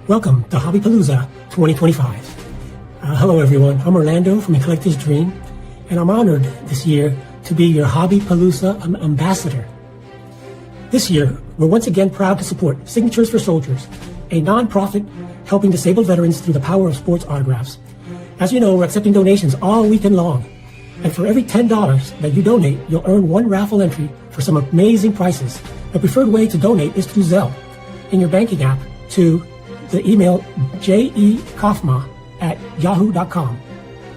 Welcome to Hobby Palooza 2025. Hello everyone, I'm Orlando from A Collector's Dream, and I'm honored this year to be your Hobby Palooza ambassador. This year, we're once again proud to support Signatures for Soldiers, a non-profit helping disabled veterans through the power of sports autographs. As you know, we're accepting donations all weekend long, and for every $10 that you donate, you'll earn one raffle entry for some amazing prizes. The preferred way to donate is through Zelle in your banking app to the email jecoffma@yahoo.com,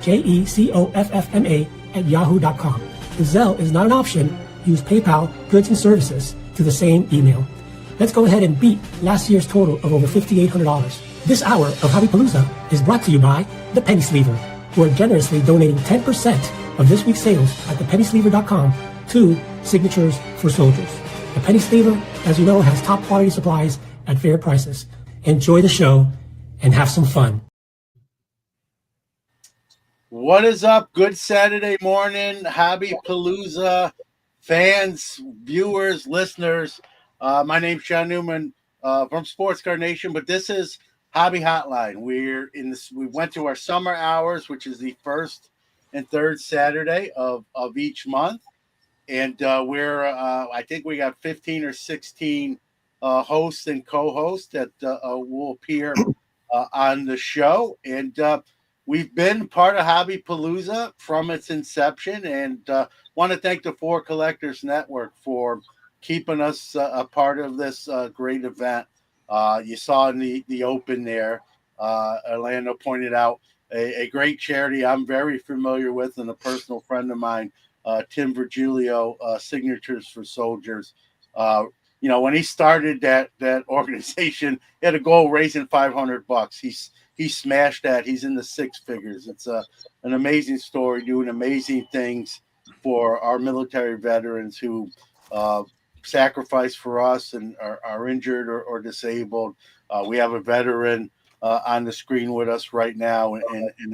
jecoffma@yahoo.com. If Zelle is not an option, use PayPal, goods and services to the same email. Let's go ahead and beat last year's total of over $5,800. This hour of Hobby Palooza is brought to you by the Penny Sleever, who are generously donating 10% of this week's sales at thepennysleever.com to Signatures for Soldiers. The Penny Sleever, as you know, has top quality supplies at fair prices. Enjoy the show and have some fun. What is up? Good Saturday morning, Hobby Palooza fans, viewers, listeners. My name's Sean Newman from Sports Card Nation, but this is Hobby Hotline. We went to our summer hours, which is the first and third Saturday of each month, and I think we got 15 or 16 hosts and co-hosts that will appear on the show, and we've been part of Hobby Palooza from its inception, and want to thank the Four Collectors Network for keeping us a part of this great event. You saw in the open there, Orlando pointed out a great charity I'm very familiar with and a personal friend of mine, Tim Virgilio, Signatures for Soldiers. When he started that organization, he had a goal raising $500. He smashed that. He's in the six figures. It's an amazing story, doing amazing things for our military veterans who sacrifice for us and are injured or disabled. We have a veteran on the screen with us right now, and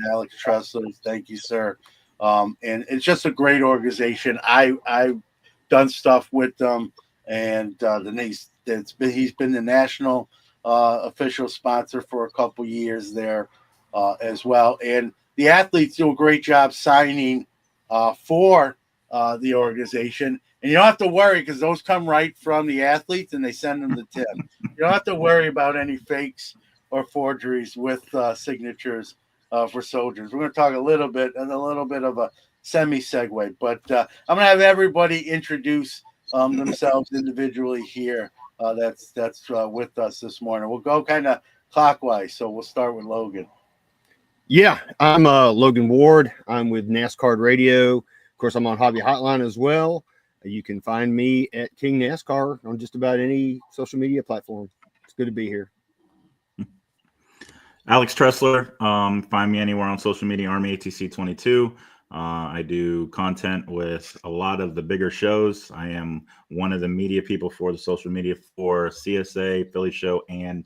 Alex Tressler. Thank you, sir. And it's just a great organization. I've done stuff with them. And he's been the national official sponsor for a couple years there as well. And the athletes do a great job signing for the organization. And you don't have to worry because those come right from the athletes and they send them to Tim. You don't have to worry about any fakes or forgeries with Signatures for Soldiers. We're going to talk a little bit of a semi-segue, but I'm going to have everybody introduce themselves individually here. That's with us this morning. We'll go kind of clockwise, so we'll start with Logan. Yeah, I'm Logan Ward. I'm with NASCAR Radio. Of course, I'm on Hobby Hotline as well. You can find me at King NASCAR on just about any social media platform. It's good to be here. Alex Tressler. Find me anywhere on social media, Army ATC 22. I do content with a lot of the bigger shows. I am one of the media people for the social media for CSA, Philly Show, and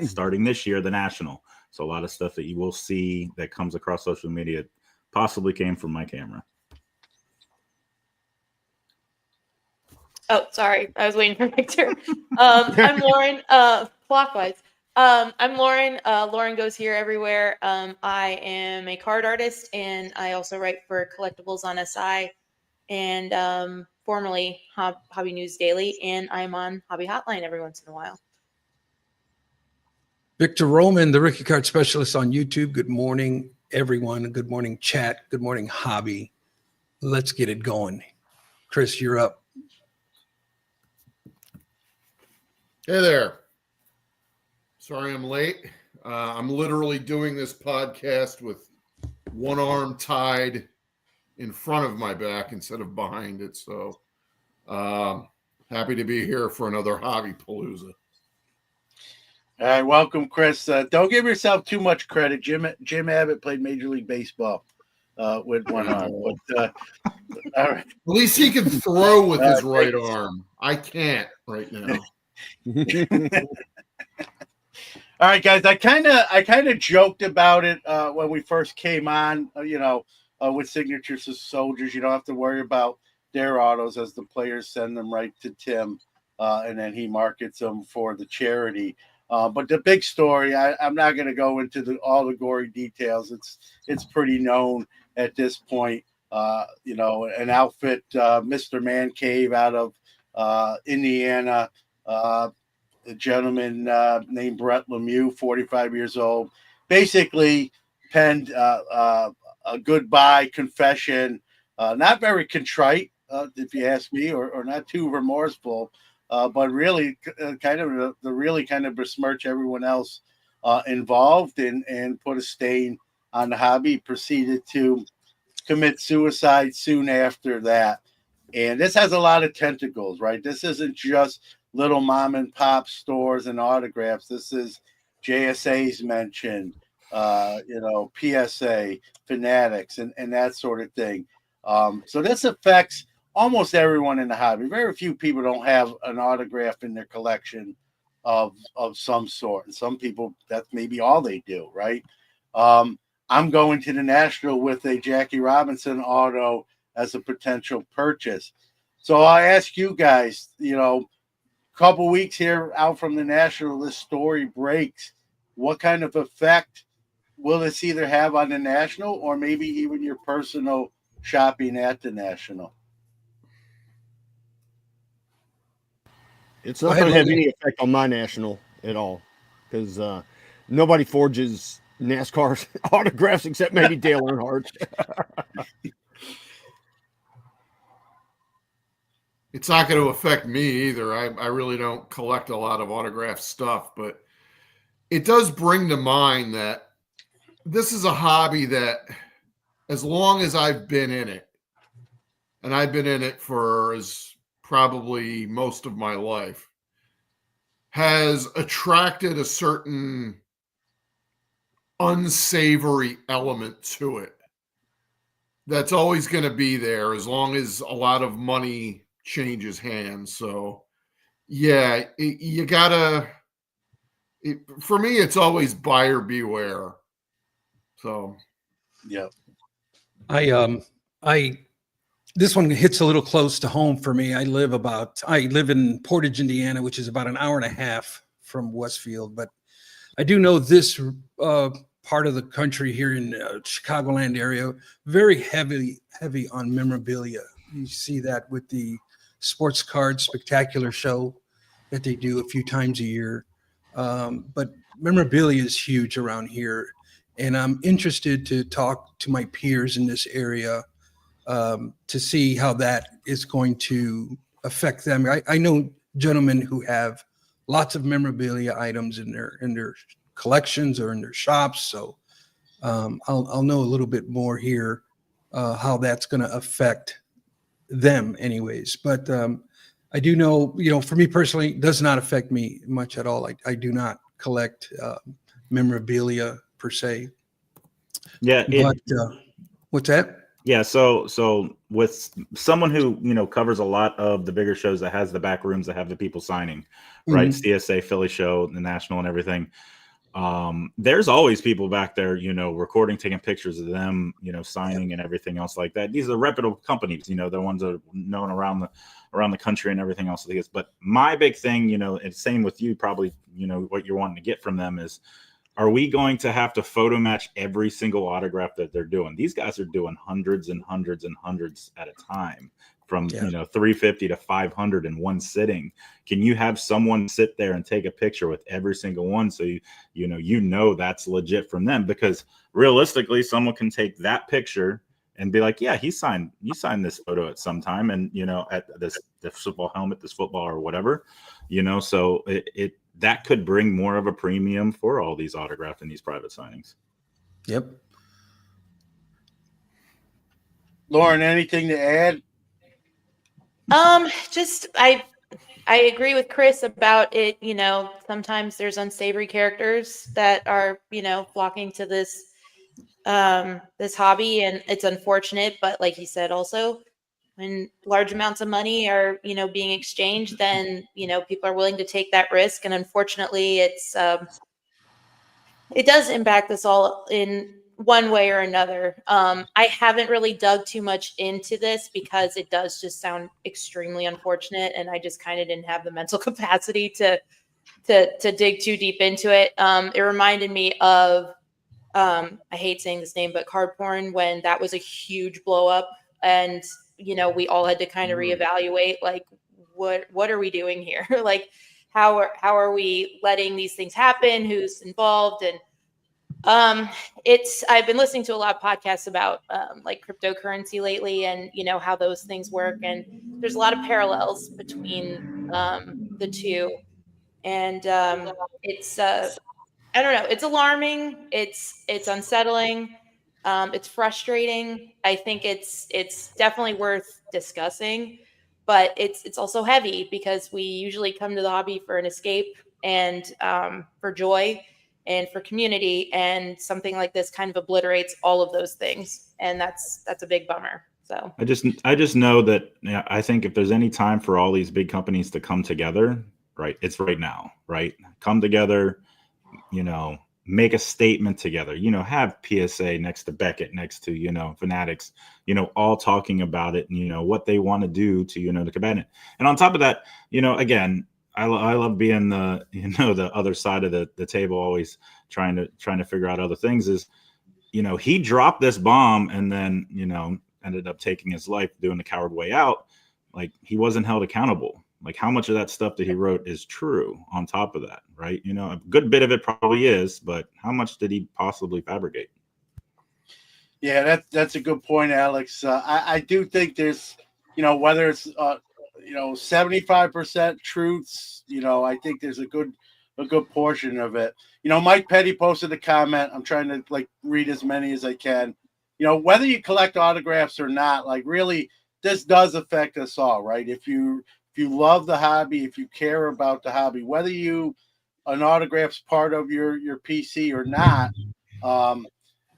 starting this year, the National. So a lot of stuff that you will see that comes across social media possibly came from my camera. Oh, sorry. I was waiting for Victor. I'm Lauren, clockwise. I'm Lauren. Lauren goes here everywhere. I am a card artist, and I also write for Collectibles on SI, and formerly Hobby News Daily, and I'm on Hobby Hotline every once in a while. Victor Roman, the Rookie Card Specialist on YouTube. Good morning, everyone. Good morning, chat. Good morning, Hobby. Let's get it going. Chris, you're up. Hey there. Sorry I'm late. I'm literally doing this podcast with one arm tied in front of my back instead of behind it. So happy to be here for another Hobby Palooza. All right, welcome, Chris. Don't give yourself too much credit. Jim Abbott played Major League Baseball with one arm. But, all right. At least he can throw with his right arm. I can't right now. All right, guys. I kind of joked about it when we first came on. With Signatures of Soldiers, you don't have to worry about their autos as the players send them right to Tim, and then he markets them for the charity. But the big story, I'm not going to go into all the gory details. It's pretty known at this point. An outfit, Mr. Man Cave out of Indiana, a gentleman named Brett Lemieux, 45 years old, basically penned a goodbye confession, not very contrite, if you ask me, or not too remorseful, but really kind of besmirch everyone else involved and put a stain on the hobby. Proceeded to commit suicide soon after that. And this has a lot of tentacles, right? This isn't just little mom and pop stores and autographs. This is JSA's mentioned, PSA, Fanatics, and that sort of thing. So this affects almost everyone in the hobby. Very few people don't have an autograph in their collection of some sort. And some people, that's maybe all they do, right? I'm going to the National with a Jackie Robinson auto as a potential purchase. So I ask you guys, couple weeks here out from the National, this story breaks. What kind of effect will this either have on the National or maybe even your personal shopping at the National? It's not going to have any effect on my National at all because nobody forges NASCAR autographs except maybe Dale Earnhardt. It's not going to affect me either. I really don't collect a lot of autograph stuff, but it does bring to mind that this is a hobby that, as long as I've been in it, and I've been in it for probably most of my life, has attracted a certain unsavory element to it that's always going to be there as long as a lot of money changes hands. So yeah, you gotta, for me, it's always buyer beware. So yeah, this one hits a little close to home for me. I live in Portage, Indiana, which is about an hour and a half from Westfield, but I do know this part of the country here in Chicagoland area, very heavy on memorabilia. You see that with the sports card spectacular show that they do a few times a year. But memorabilia is huge around here. And I'm interested to talk to my peers in this area to see how that is going to affect them. I know gentlemen who have lots of memorabilia items in their collections or in their shops. So I'll know a little bit more here how that's going to affect them anyways. But I do know, for me personally, it does not affect me much at all. I do not collect memorabilia per se. Yeah. But what's that? Yeah. So with someone who, covers a lot of the bigger shows that has the back rooms that have the people signing, right? CSA, Philly show, the National and everything. There's always people back there, recording, taking pictures of them, signing and everything else like that. These are reputable companies, the ones that are known around the country and everything else. But my big thing, and same with you, probably, what you're wanting to get from them is, are we going to have to photo match every single autograph that they're doing? These guys are doing hundreds and hundreds and hundreds at a time, from 350 to 500 in one sitting. Can you have someone sit there and take a picture with every single one so you know that's legit from them? Because realistically, someone can take that picture and be like, yeah, you signed this photo at some time, and at this football helmet, this football or whatever, so it that could bring more of a premium for all these autographed and these private signings. Yep. Lauren, anything to add? Just I agree with Chris about it. Sometimes there's unsavory characters that are, flocking to this hobby, and it's unfortunate. But like he said, also when large amounts of money are, being exchanged, then, people are willing to take that risk. And unfortunately, it does impact us all in one way or another. I haven't really dug too much into this because it does just sound extremely unfortunate, and I just kind of didn't have the mental capacity to to dig too deep into it. It reminded me of I hate saying this name, but card porn, when that was a huge blow up, and we all had to kind of reevaluate, like, what are we doing here? Like, how are we letting these things happen? Who's involved? And I've been listening to a lot of podcasts about like cryptocurrency lately, and how those things work, and there's a lot of parallels between the two, and it's I don't know, it's alarming, it's unsettling, it's frustrating. I think it's definitely worth discussing, but it's also heavy, because we usually come to the hobby for an escape, and for joy, and for community, and something like this kind of obliterates all of those things, and that's a big bummer. So I just know that, I think if there's any time for all these big companies to come together, right, it's right now, right? Come together, make a statement together, have PSA next to Beckett, next to, Fanatics, all talking about it, and, what they want to do to, to combat it. And on top of that, again, I love being the, the other side of the table, always trying to figure out other things. Is, he dropped this bomb and then, ended up taking his life, doing the coward way out. Like, he wasn't held accountable. Like, how much of that stuff that he wrote is true on top of that, right? A good bit of it probably is, but how much did he possibly fabricate? Yeah, that's a good point, Alex. I do think there's, whether it's 75% truths, I think there's a good portion of it. Mike Petty posted a comment. I'm trying to read as many as I can. Whether you collect autographs or not, really, this does affect us all, right? If you love the hobby, if you care about the hobby, whether an autograph's part of your PC or not,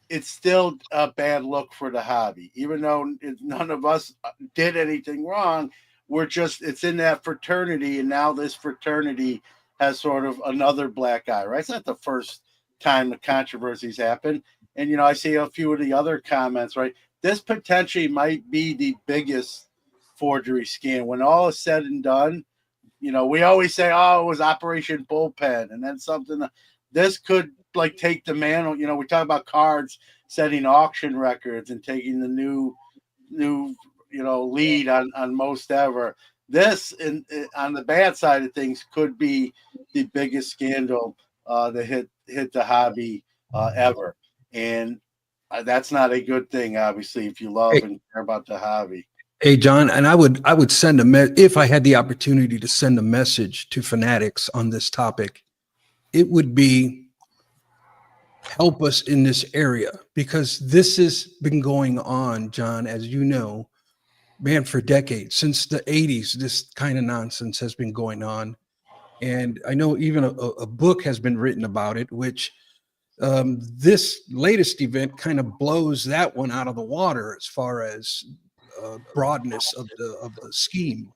it's still a bad look for the hobby. Even though none of us did anything wrong, it's in that fraternity, and now this fraternity has sort of another black eye, right? It's not the first time the controversies happen. And, I see a few of the other comments, right? This potentially might be the biggest forgery scam. When all is said and done, we always say, oh, it was Operation Bullpen, and then something. This could take the mantle. We talk about cards setting auction records and taking the new lead on most ever. This, on the bad side of things, could be the biggest scandal that hit the hobby ever, and that's not a good thing, obviously, if you love and care about the hobby. Hey, John, and I would send if I had the opportunity to send a message to Fanatics on this topic, it would be, help us in this area, because this has been going on, John, as you know, man, for decades. Since the 80s, this kind of nonsense has been going on. And I know even a book has been written about it, which this latest event kind of blows that one out of the water as far as broadness of the scheme.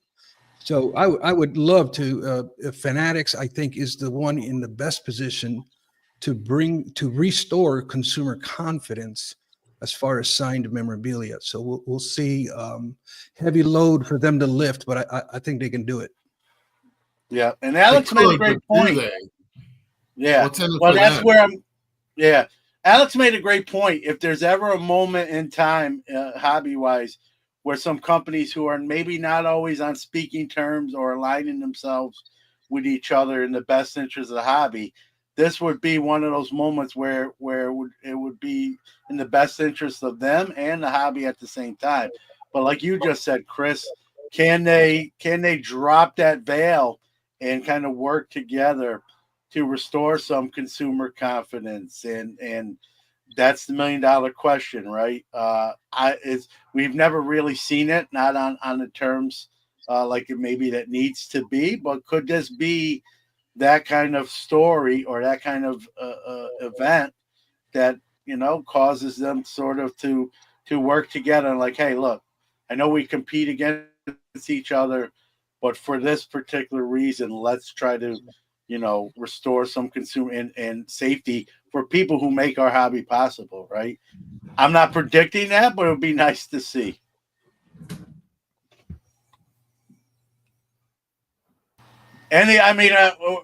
So I would love to, Fanatics, I think, is the one in the best position to restore consumer confidence as far as signed memorabilia. So we'll see, heavy load for them to lift, but I think they can do it. Yeah, and Alex made a great point. Yeah, well, that's where I'm. Yeah, Alex made a great point. If there's ever a moment in time, hobby-wise, where some companies who are maybe not always on speaking terms or aligning themselves with each other in the best interest of the hobby, this would be one of those moments where it would be in the best interest of them and the hobby at the same time. But like you just said, Chris, can they drop that veil and kind of work together to restore some consumer confidence? And that's the $1 million question, right? We've never really seen it, not on the terms like it maybe that needs to be, but could this be that kind of story or that kind of event that causes them sort of to work together and hey, look, I know we compete against each other, but for this particular reason, let's try to restore some consumer and safety for people who make our hobby possible, right? I'm not predicting that, but it would be nice to see. I mean,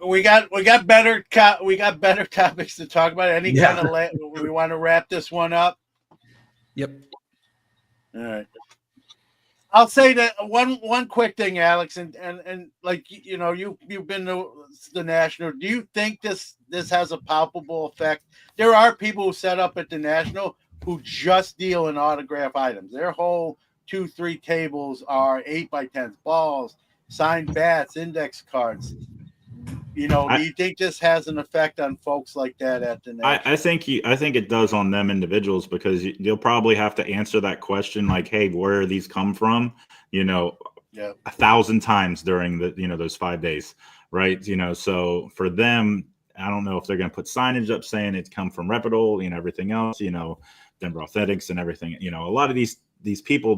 we got better topics to talk about. Any Yeah. kind of we want to wrap this one up. Yep. All right. I'll say that one quick thing, Alex, and like you've been to the national. Do you think this has a palpable effect? There are people who set up at the national who just deal in autograph items. Their whole 2-3 tables are 8x10s, balls, signed bats, index cards. Do you think this has an effect on folks like that at the national? I think it does on them individuals, because you'll probably have to answer that question like, hey, where are these come from? 1,000 times during those 5 days, right? So for them, I don't know if they're going to put signage up saying it's come from reputable, everything else, Denver Authentics and everything. A lot of these people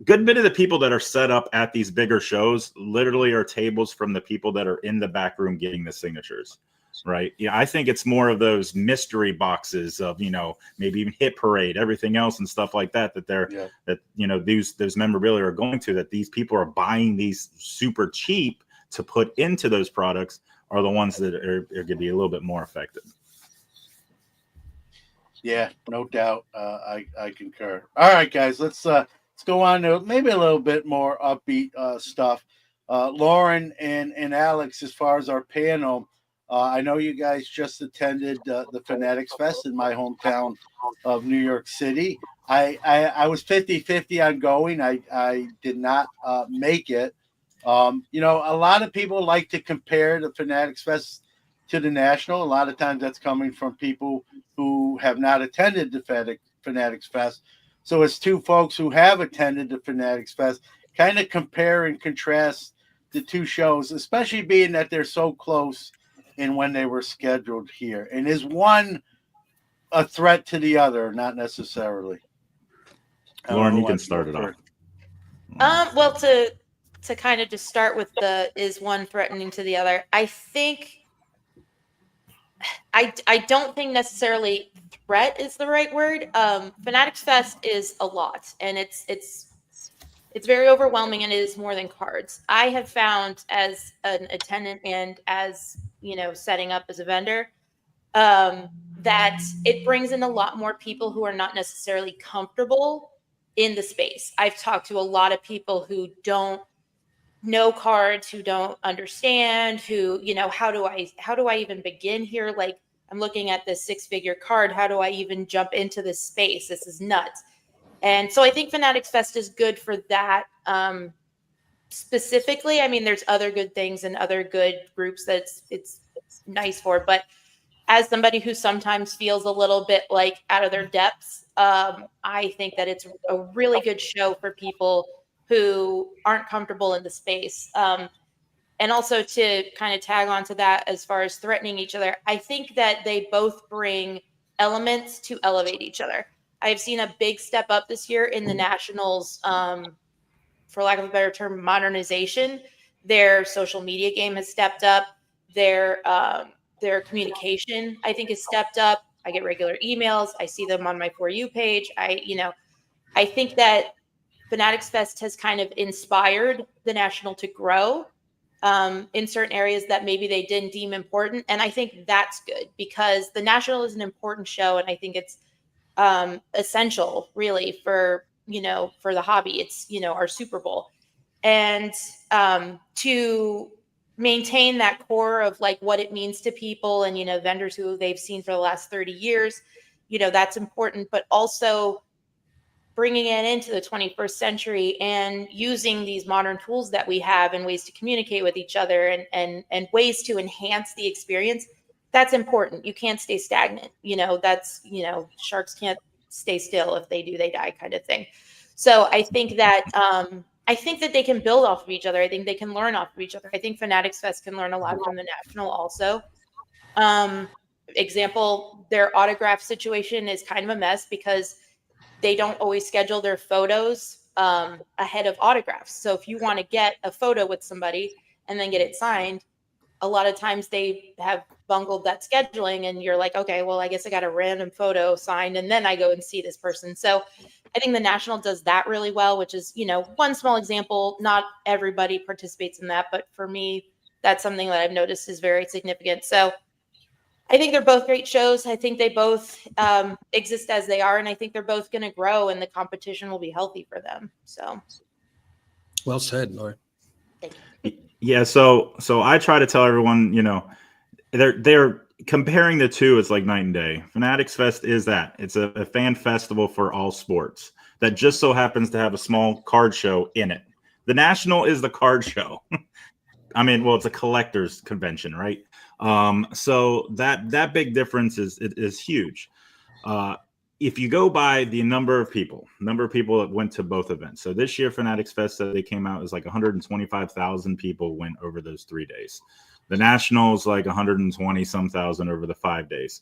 good bit of the people that are set up at these bigger shows literally are tables from the people that are in the back room getting the signatures, right? Yeah, I think it's more of those mystery boxes of maybe even Hit Parade, everything else and stuff like that those memorabilia are going to, that these people are buying these super cheap to put into those products, are the ones that are going to be a little bit more affected. Yeah, no doubt. I concur. All right, guys, let's go on to maybe a little bit more upbeat stuff. Lauren and Alex, as far as our panel, I know you guys just attended the Fanatics Fest in my hometown of New York City. I was 50-50 on going. I did not make it. A lot of people like to compare the Fanatics Fest to the National. A lot of times that's coming from people who have not attended the Fanatics Fest. So it's two folks who have attended the Fanatics Fest, kind of compare and contrast the two shows, especially being that they're so close in when they were scheduled here. And is one a threat to the other? Not necessarily. Lauren, you can start it off. Well, to kind of just start with is one threatening to the other, I think I don't think necessarily threat is the right word. Fanatics Fest is a lot, and it's very overwhelming, and it is more than cards. I have found as an attendant and as setting up as a vendor, that it brings in a lot more people who are not necessarily comfortable in the space. I've talked to a lot of people who don't know cards, who don't understand, who, how do I even begin here? Like, I'm looking at this 6-figure card. How do I even jump into this space? This is nuts. And so I think Fanatics Fest is good for that. Specifically, I mean, there's other good things and other good groups that it's nice for, but as somebody who sometimes feels a little bit like out of their depths, I think that it's a really good show for people who aren't comfortable in the space. And also to kind of tag on to that, as far as threatening each other, I think that they both bring elements to elevate each other. I've seen a big step up this year in the Nationals, for lack of a better term, modernization. Their social media game has stepped up. Their communication, I think, has stepped up. I get regular emails. I see them on my For You page. I think that Fanatics Fest has kind of inspired the National to grow in certain areas that maybe they didn't deem important. And I think that's good, because the National is an important show. And I think it's essential really for the hobby. It's, our Super Bowl. And to maintain that core of like what it means to people and, vendors who they've seen for the last 30 years, that's important, but also bringing it into the 21st century and using these modern tools that we have and ways to communicate with each other and ways to enhance the experience. That's important. You can't stay stagnant. Sharks can't stay still. If they do, they die, kind of thing. So I think that they can build off of each other. I think they can learn off of each other. I think Fanatics Fest can learn a lot from the National also. Example, their autograph situation is kind of a mess because they don't always schedule their photos ahead of autographs. So if you want to get a photo with somebody and then get it signed, a lot of times they have bungled that scheduling, and you're like, okay, well, I guess I got a random photo signed and then I go and see this person. So I think the National does that really well, which is, one small example. Not everybody participates in that, but for me, that's something that I've noticed is very significant. So I think they're both great shows. I think they both exist as they are, and I think they're both going to grow, and the competition will be healthy for them. So, Well said, Lauren. thank you. Yeah, so I try to tell everyone, they're comparing the two. It's like night and day. Fanatics Fest is that. It's a fan festival for all sports that just so happens to have a small card show in it. The National is the card show. I mean, well, it's a collector's convention, right? So that big difference is huge. If you go by the number of people that went to both events. So this year, Fanatics Fest, they came out, it was like 125,000 people went over those 3 days. The Nationals, like 120 some thousand over the 5 days.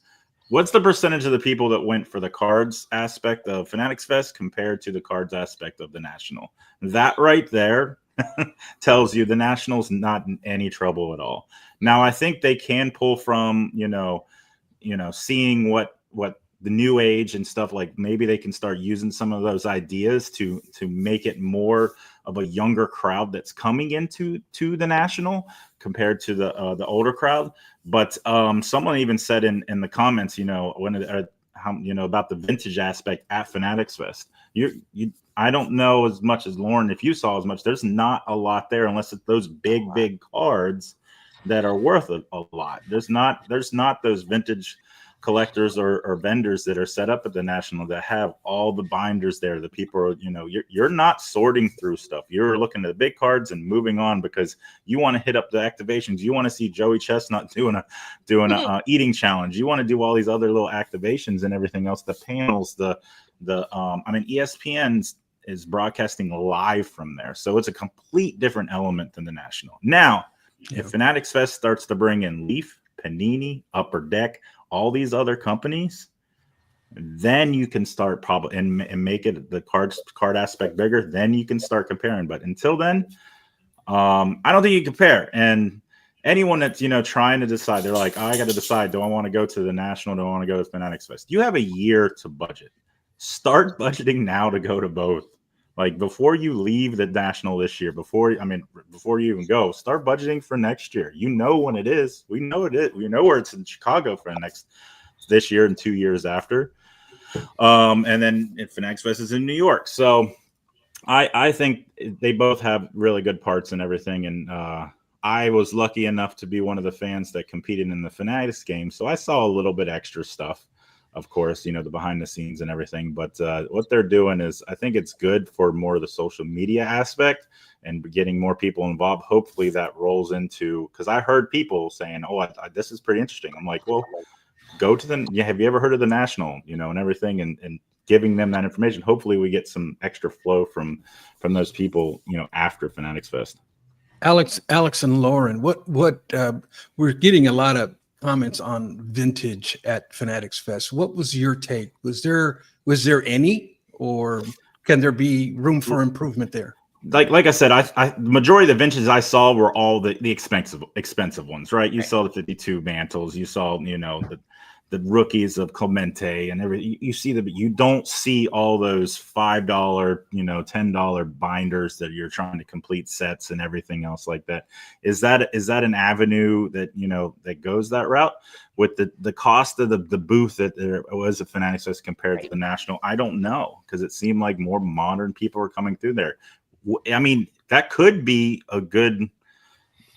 What's the percentage of the people that went for the cards aspect of Fanatics Fest compared to the cards aspect of the National? That right there tells you the National's not in any trouble at all. Now, I think they can pull from, seeing what the new age and stuff, like maybe they can start using some of those ideas to make it more of a younger crowd that's coming into the National compared to the older crowd. But someone even said in the comments, about the vintage aspect at Fanatics Fest. I don't know as much as Lauren, if you saw as much. There's not a lot there unless it's those big cards that are worth a lot. There's not those vintage collectors or vendors that are set up at the National that have all the binders there. The people are, you're not sorting through stuff. You're looking at the big cards and moving on because you want to hit up the activations. You want to see Joey Chestnut doing a eating challenge. You want to do all these other little activations and everything else. The panels, ESPN is broadcasting live from there. So it's a complete different element than the National. Now, if Fanatics Fest starts to bring in Leaf, Panini, Upper Deck, all these other companies, then you can start probably and make it the card aspect bigger. Then you can start comparing. But until then, I don't think you compare. And anyone that's trying to decide, they're like, I got to decide: do I want to go to the National? Do I want to go to Fanatics Fest? You have a year to budget. Start budgeting now to go to both. Like before you leave the National this year, before you even go, start budgeting for next year. You know when it is. We know it is. We know where it's in Chicago for this year and 2 years after. And then Fanatics Fest is in New York. So I think they both have really good parts and everything. And I was lucky enough to be one of the fans that competed in the Fanatics game. So I saw a little bit extra stuff. Of course, the behind the scenes and everything. But what they're doing is, I think it's good for more of the social media aspect and getting more people involved. Hopefully that rolls into, because I heard people saying, oh, this is pretty interesting. I'm like, well, go to have you ever heard of the National, and everything, and giving them that information. Hopefully we get some extra flow from those people, after Fanatics Fest. Alex and Lauren, what we're getting a lot of comments on vintage at Fanatics Fest. What was your take? Was there any, or can there be room for improvement there? Like I said, the majority of the vintages I saw were all the expensive ones, right? You saw the 52 mantles, you saw the rookies of Clemente and everything. You see but you don't see all those $5, $10 binders that you're trying to complete sets and everything else like that. Is that an avenue that that goes that route with the cost of the booth that there was at Fanatics Fest compared to the National? I don't know, because it seemed like more modern people were coming through there. I mean, that could be a good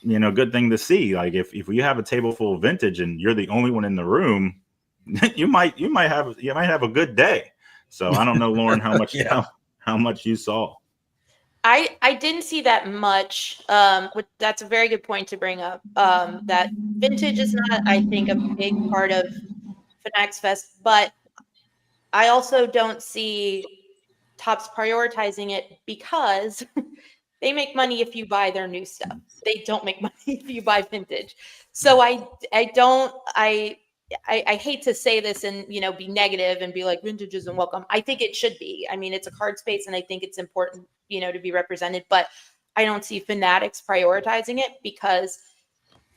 thing to see. Like if you have a table full of vintage and you're the only one in the room, you might have a good day. So I don't know, Lauren, how much how much you saw. I didn't see that much. That's a very good point to bring up. That vintage is not, I think, a big part of Fanatics Fest, but I also don't see Topps prioritizing it because they make money if you buy their new stuff. They don't make money if you buy vintage. So I hate to say this and be negative and be like vintage isn't welcome. I think it should be. I mean, it's a card space, and I think it's important, to be represented. But I don't see Fanatics prioritizing it because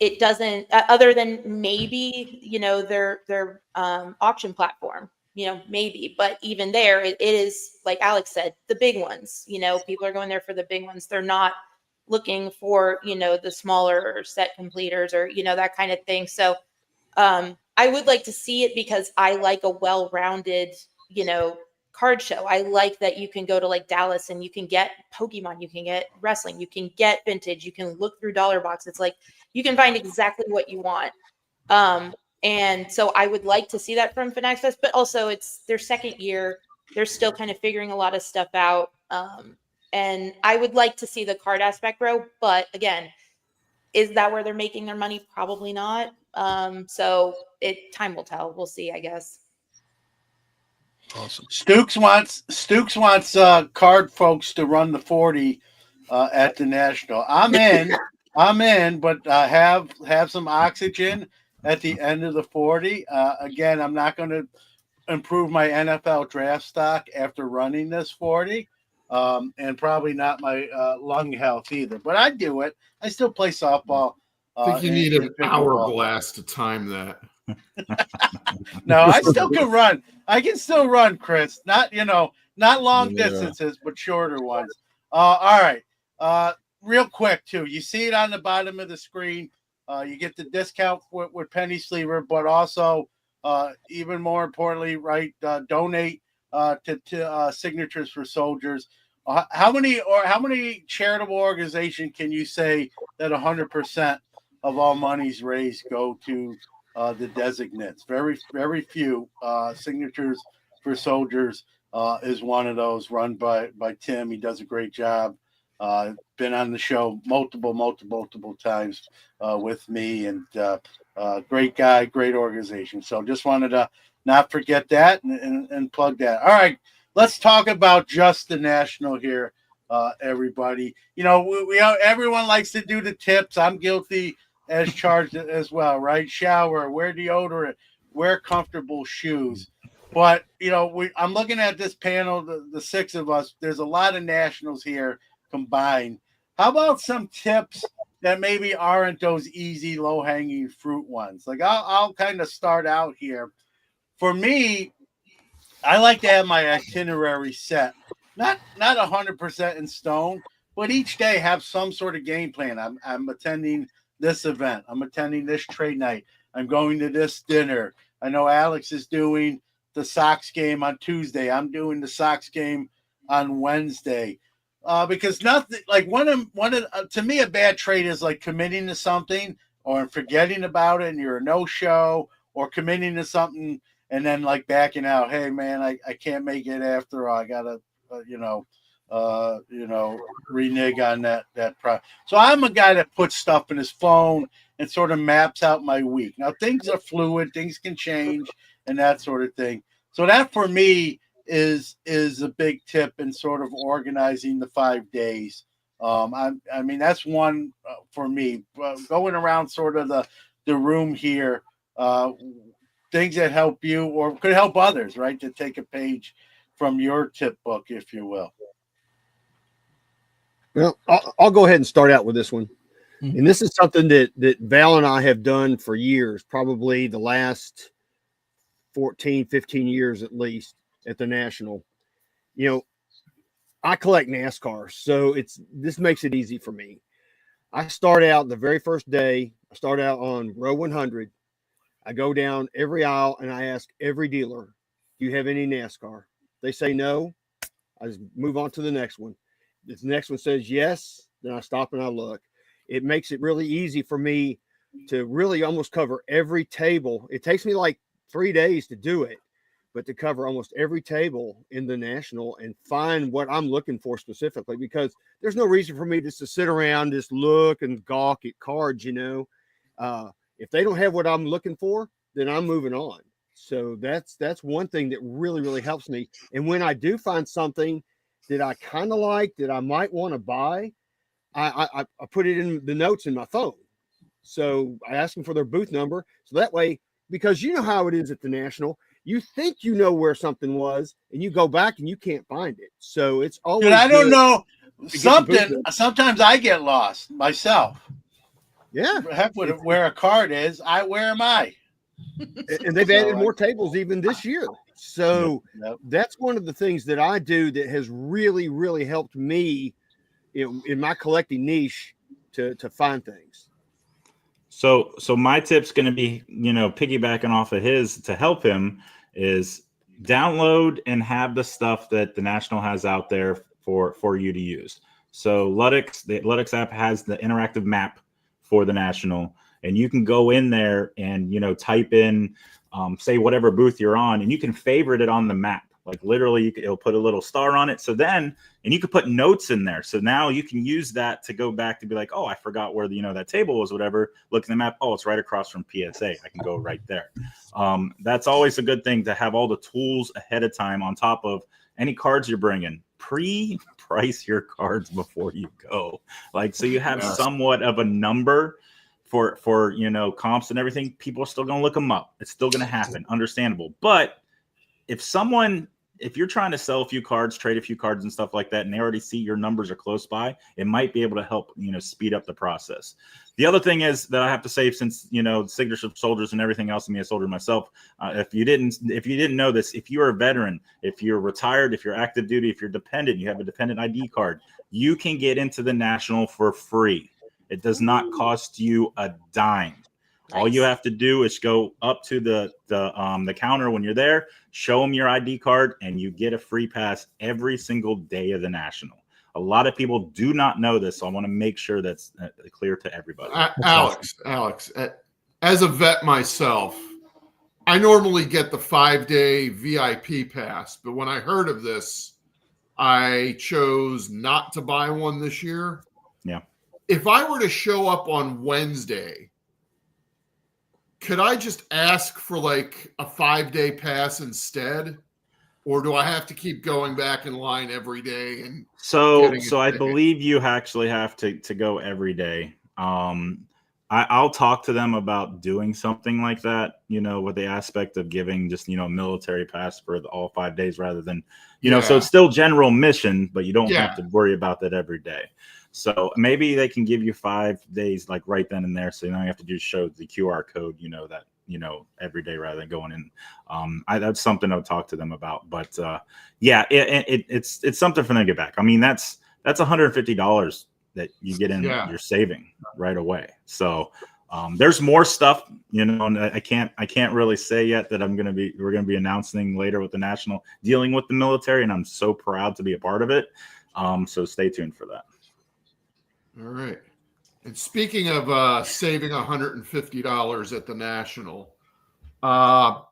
it doesn't. Other than maybe their auction platform. Maybe, but even there, it is, like Alex said, the big ones. People are going there for the big ones. They're not looking for, the smaller set completers or, that kind of thing. So I would like to see it because I like a well-rounded, card show. I like that you can go to like Dallas and you can get Pokemon, you can get wrestling, you can get vintage, you can look through dollar box. It's like you can find exactly what you want. And so I would like to see that from Fanatics Fest, but also it's their second year. They're still kind of figuring a lot of stuff out. And I would like to see the card aspect grow, but again, is that where they're making their money? Probably not. So time will tell. We'll see, I guess. Awesome. Stukes wants card folks to run the 40 at the National. I'm in, but have some oxygen at the end of the 40. Again, I'm not going to improve my NFL draft stock after running this 40, and probably not my lung health either. But I do it. I still play softball. I think you need an hourglass to time that. No, I still can run. I can still run, Chris. Not long distances, but shorter ones. All right. Real quick too. You see it on the bottom of the screen. You get the discount with Penny Sleever, but also even more importantly, right? Donate to Signatures for Soldiers. How many charitable organizations can you say that 100% of all monies raised go to the designates? Very, very few. Signatures for Soldiers is one of those, run by Tim. He does a great job. Been on the show multiple times with me, and great guy, great organization. So just wanted to not forget that and plug that. All right, let's talk about just the National here, everybody. Everyone likes to do the tips. I'm guilty as charged as well, right? Shower, wear deodorant, wear comfortable shoes. But I'm looking at this panel, the six of us. There's a lot of Nationals here combined. How about some tips that maybe aren't those easy, low-hanging fruit ones? Like I'll kind of start out here. For me, I like to have my itinerary set, not 100% in stone, but each day have some sort of game plan. I'm attending this event. I'm attending this trade night. I'm going to this dinner. I know Alex is doing the Sox game on Tuesday. I'm doing the Sox game on Wednesday. Because nothing like one of to me, a bad trade is like committing to something or forgetting about it and you're a no-show, or committing to something and then like backing out. Hey man, I can't make it after all. I gotta renege on that So I'm a guy that puts stuff in his phone and sort of maps out my week. Now things are fluid, things can change and that sort of thing. So that for me is a big tip in sort of organizing the 5 days. I mean that's one for me. Going around sort of the room here, things that help you or could help others, right? To take a page from your tip book, if you will. Well, I'll go ahead and start out with this one. And this is something that Val and I have done for years, probably the last 14, 15 years at least at the National. I collect NASCAR, so this makes it easy for me. I start out the very first day. I start out on row 100. I go down every aisle and I ask every dealer, do you have any NASCAR? They say no. I just move on to the next one. If the next one says yes, then I stop and I look. It makes it really easy for me to really almost cover every table. It takes me like 3 days to do it, but to cover almost every table in the National and find what I'm looking for specifically, because there's no reason for me just to sit around, just look and gawk at cards, If they don't have what I'm looking for, then I'm moving on. So that's one thing that really, really helps me. And when I do find something that I kind of like, that I might want to buy, I put it in the notes in my phone. So I ask them for their booth number. So that way, because you know how it is at the National, you think you know where something was and you go back and you can't find it. So it's always Dude, I don't know something. Sometimes I get lost myself. Yeah. Heck with where a card is. Where am I? And they've added more tables even this year. So Yep. That's one of the things that I do that has really, really helped me in my collecting niche to find things. So my tip's going to be, piggybacking off of his to help him is download and have the stuff that the National has out there for you to use. So the Ludix app has the interactive map for the National, and you can go in there and, type in, say whatever booth you're on, and you can favorite it on the map. Like literally, it'll put a little star on it. So then, and you can put notes in there. So now you can use that to go back to be like, oh, I forgot where that table was, whatever. Look at the map. Oh, it's right across from PSA. I can go right there. That's always a good thing to have all the tools ahead of time on top of any cards you're bringing. Pre-price your cards before you go. Like, so you have somewhat of a number for comps and everything. People are still going to look them up. It's still going to happen. Understandable. But if you're trying to sell a few cards, trade a few cards and stuff like that, and they already see your numbers are close by, it might be able to help, speed up the process. The other thing is that I have to say, since, Signature Soldiers and everything else, I'm a soldier myself. If you didn't know this, if you're a veteran, if you're retired, if you're active duty, if you're dependent, you have a dependent ID card, you can get into the National for free. It does not cost you a dime. All you have to do is go up to the counter when you're there, show them your ID card, and you get a free pass every single day of the National. A lot of people do not know this, so I want to make sure that's clear to everybody. Alex, as a vet myself, I normally get the 5-day VIP pass, but when I heard of this, I chose not to buy one this year. Yeah. If I were to show up on Wednesday, could I just ask for like a 5-day pass instead? Or do I have to keep going back in line every day? And so I believe you actually have to go every day. I'll talk to them about doing something like that, with the aspect of giving just, a military pass for all 5 days rather than, so it's still general mission, but you don't have to worry about that every day. So maybe they can give you 5 days, like right then and there. So you don't have to just show the QR code, that, every day rather than going in. That's something I'll talk to them about. But it's something for them to get back. I mean, that's $150 that you get in your saving right away. So there's more stuff, and I can't really say yet that we're going to be announcing later with the National dealing with the military. And I'm so proud to be a part of it. So stay tuned for that. All right. And speaking of saving $150 at the National, I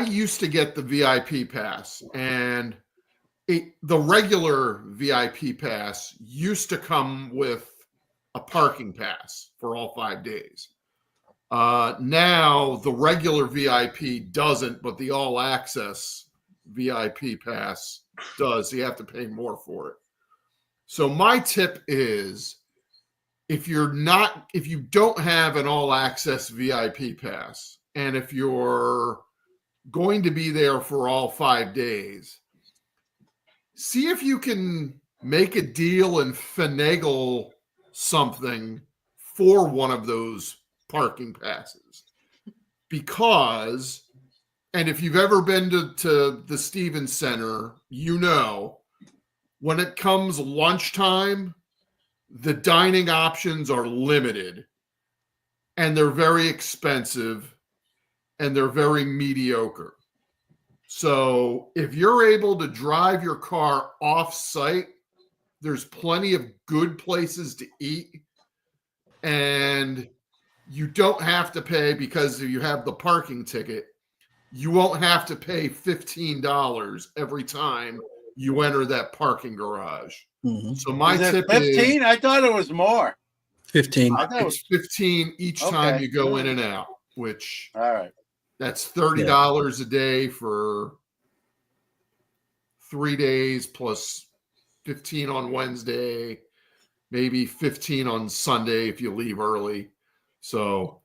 used to get the VIP pass, and the regular VIP pass used to come with a parking pass for all 5 days. Now the regular VIP doesn't, but the all access VIP pass does. You have to pay more for it. So my tip is, if you don't have an all access VIP pass, and if you're going to be there for all 5 days, see if you can make a deal and finagle something for one of those parking passes. Because, and if you've ever been to the Stevens Center, when it comes lunchtime, the dining options are limited, and they're very expensive, and they're very mediocre. So if you're able to drive your car off-site, there's plenty of good places to eat, and you don't have to pay, because if you have the parking ticket, you won't have to pay $15 every time you enter that parking garage. Mm-hmm. So my tip 15? is, I thought it was more. 15. it's 15 each time you go in and out, which All right. that's $30 a day for 3 days, plus 15 on Wednesday, maybe 15 on Sunday if you leave early. So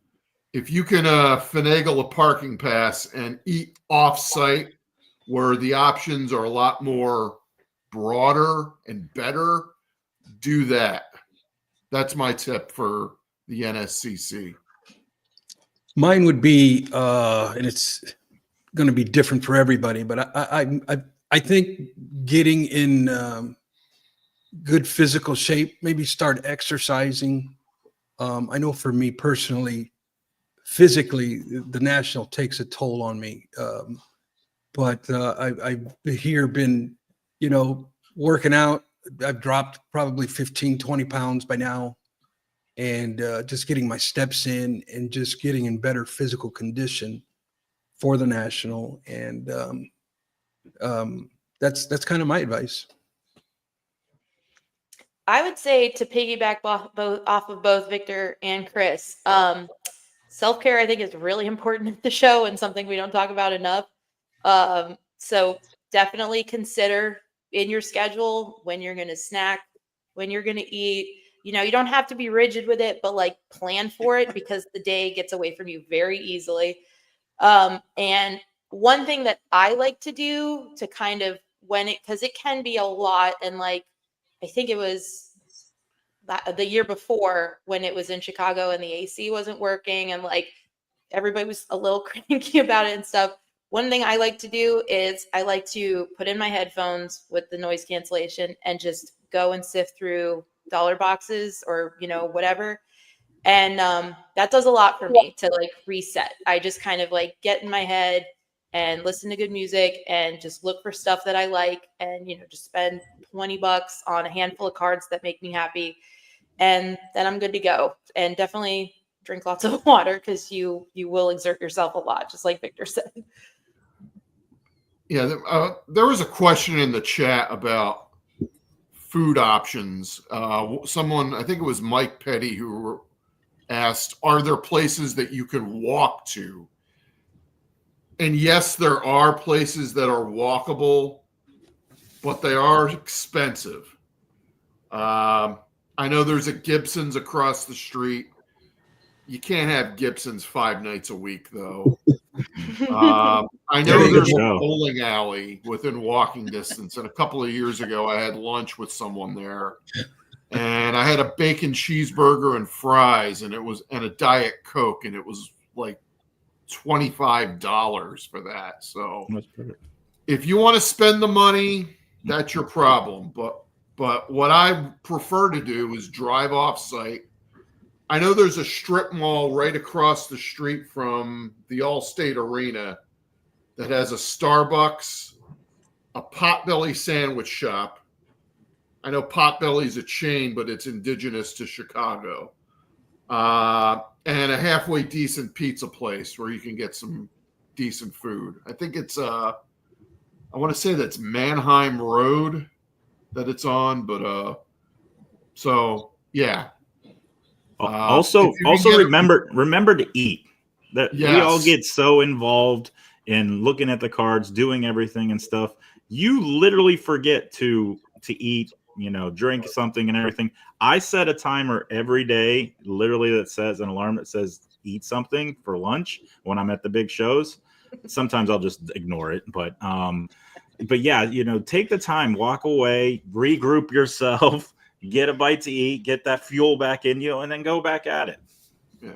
if you can finagle a parking pass and eat off-site, where the options are a lot more broader and better, do that. That's my tip for the NSCC. Mine would be, and it's going to be different for everybody, but I think getting in good physical shape, maybe start exercising. I know for me personally, physically, the national takes a toll on me. But I've here been, working out. I've dropped probably 15, 20 pounds by now, and just getting my steps in and just getting in better physical condition for the national. And that's kind of my advice. I would say, to piggyback off of both Victor and Chris, self-care I think is really important at the show and something we don't talk about enough. So definitely consider in your schedule when you're going to snack, when you're going to eat. You don't have to be rigid with it, but like plan for it, because the day gets away from you very easily. And one thing that I like to do to kind of because it can be a lot, and like I think it was the year before when it was in Chicago and the AC wasn't working and like everybody was a little cranky about it and stuff. One thing I like to do is I like to put in my headphones with the noise cancellation and just go and sift through dollar boxes or, whatever. And that does a lot for me to like reset. I just kind of like get in my head and listen to good music and just look for stuff that I like and, just spend $20 on a handful of cards that make me happy. And then I'm good to go. And definitely drink lots of water, because you will exert yourself a lot, just like Victor said. Yeah, there was a question in the chat about food options. Someone, I think it was Mike Petty, who asked, are there places that you could walk to? And yes, there are places that are walkable, but they are expensive. I know there's a Gibson's across the street. You can't have Gibson's 5 nights a week, though. I know there's a bowling alley within walking distance. And a couple of years ago, I had lunch with someone there. And I had a bacon cheeseburger and fries, and a Diet Coke, and it was like $25 for that. So if you want to spend the money, that's your problem. But what I prefer to do is drive off site. I know there's a strip mall right across the street from the Allstate Arena that has a Starbucks, a Potbelly sandwich shop. I know Potbelly's a chain, but it's indigenous to Chicago. And a halfway decent pizza place where you can get some decent food. I think it's, I want to say that's Mannheim Road that it's on, but so yeah. Also remember to eat. That yes. We all get so involved in looking at the cards, doing everything and stuff. You literally forget to eat, drink something and everything. I set a timer every day, literally, that says an alarm that says eat something for lunch when I'm at the big shows. Sometimes I'll just ignore it, but yeah, take the time, walk away, regroup yourself, get a bite to eat, get that fuel back in you, and then go back at it. Yeah.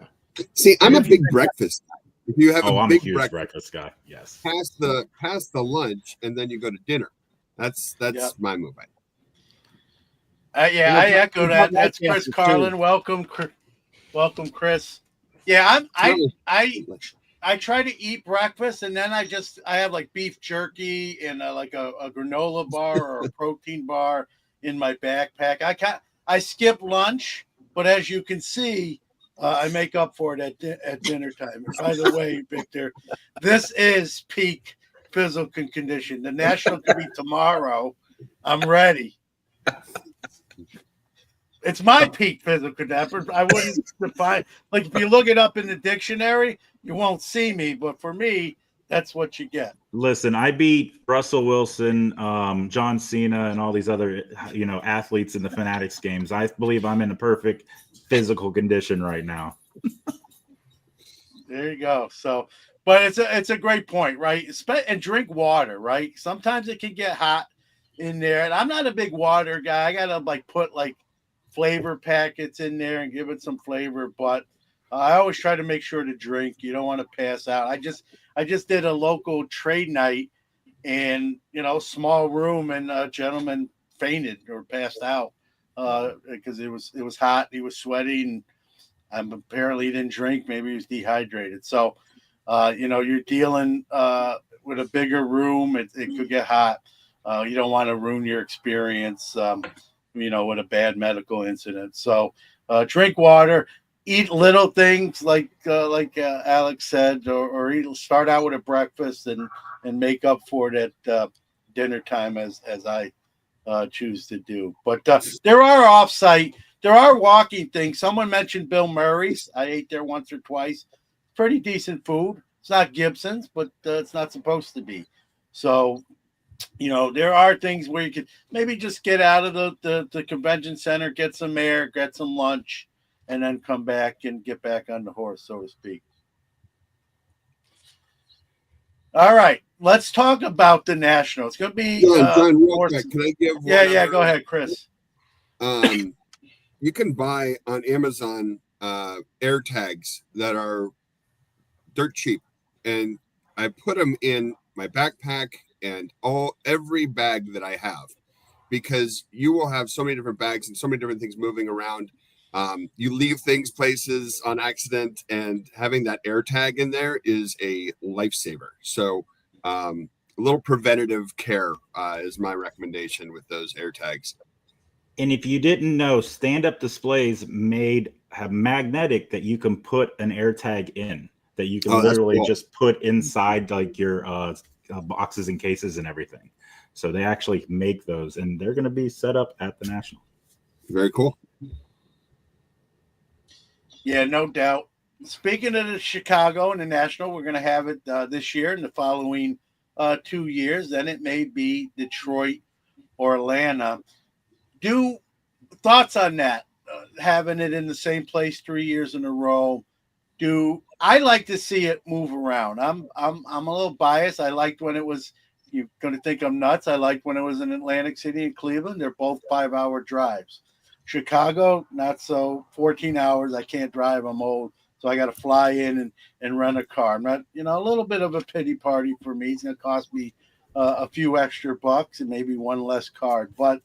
See, I'm a big breakfast guy. If you have I'm big a huge breakfast guy, yes. Past the lunch, and then you go to dinner. That's my move. I echo that. That's Chris Carlin. Welcome, Chris. Yeah, I try to eat breakfast, and then I have like beef jerky and like a granola bar or a protein bar in my backpack. I skip lunch, but as you can see, I make up for it at dinner time. And by the way, Victor, this is peak physical condition. The national could be tomorrow. I'm ready. It's my peak physical condition. I wouldn't define, like, if you look it up in the dictionary, you won't see me. But for me, that's what you get. Listen, I beat Russell Wilson, John Cena, and all these other, athletes in the Fanatics games. I believe I'm in a perfect physical condition right now. There you go. So, but it's a great point, right? And drink water, right? Sometimes it can get hot in there, and I'm not a big water guy. I gotta put flavor packets in there and give it some flavor, but I always try to make sure to drink. You don't want to pass out. I just did a local trade night, and small room, and a gentleman fainted or passed out because it was hot. He was sweating. Apparently he didn't drink. Maybe he was dehydrated. So, you're dealing with a bigger room. It could get hot. You don't want to ruin your experience, with a bad medical incident. So drink water, eat little things like Alex said, or start out with a breakfast and make up for it at dinner time as I choose to do. But there are walking things. Someone mentioned Bill Murray's. I ate there once or twice. Pretty decent food. It's not Gibson's, but it's not supposed to be. So, there are things where you could maybe just get out of the convention center, get some air, get some lunch, and then come back and get back on the horse, so to speak. All right, let's talk about the National. It's going to be John, real quick, can I give? Yeah, go ahead, Chris. You can buy on Amazon air tags that are dirt cheap, and I put them in my backpack and every bag that I have, because you will have so many different bags and so many different things moving around. You leave things places on accident, and having that air tag in there is a lifesaver. So a little preventative care is my recommendation with those air tags. And if you didn't know, stand-up displays have magnetic that you can put an air tag in, that you can literally cool. just put inside like your boxes and cases and everything. So they actually make those, and they're going to be set up at the National. Very cool. Yeah, no doubt. Speaking of the Chicago and the National, we're going to have it this year and the following 2 years. Then it may be Detroit or Atlanta. Thoughts on that? Having it in the same place 3 years in a row. I like to see it move around. I'm a little biased. I liked when it was. You're going to think I'm nuts. I liked when it was in Atlantic City and Cleveland. They're both 5-hour drives. Chicago, not so. 14 hours. I can't drive. I'm old, so I got to fly in and rent a car. I'm not, a little bit of a pity party for me. It's going to cost me a few extra bucks and maybe one less card. But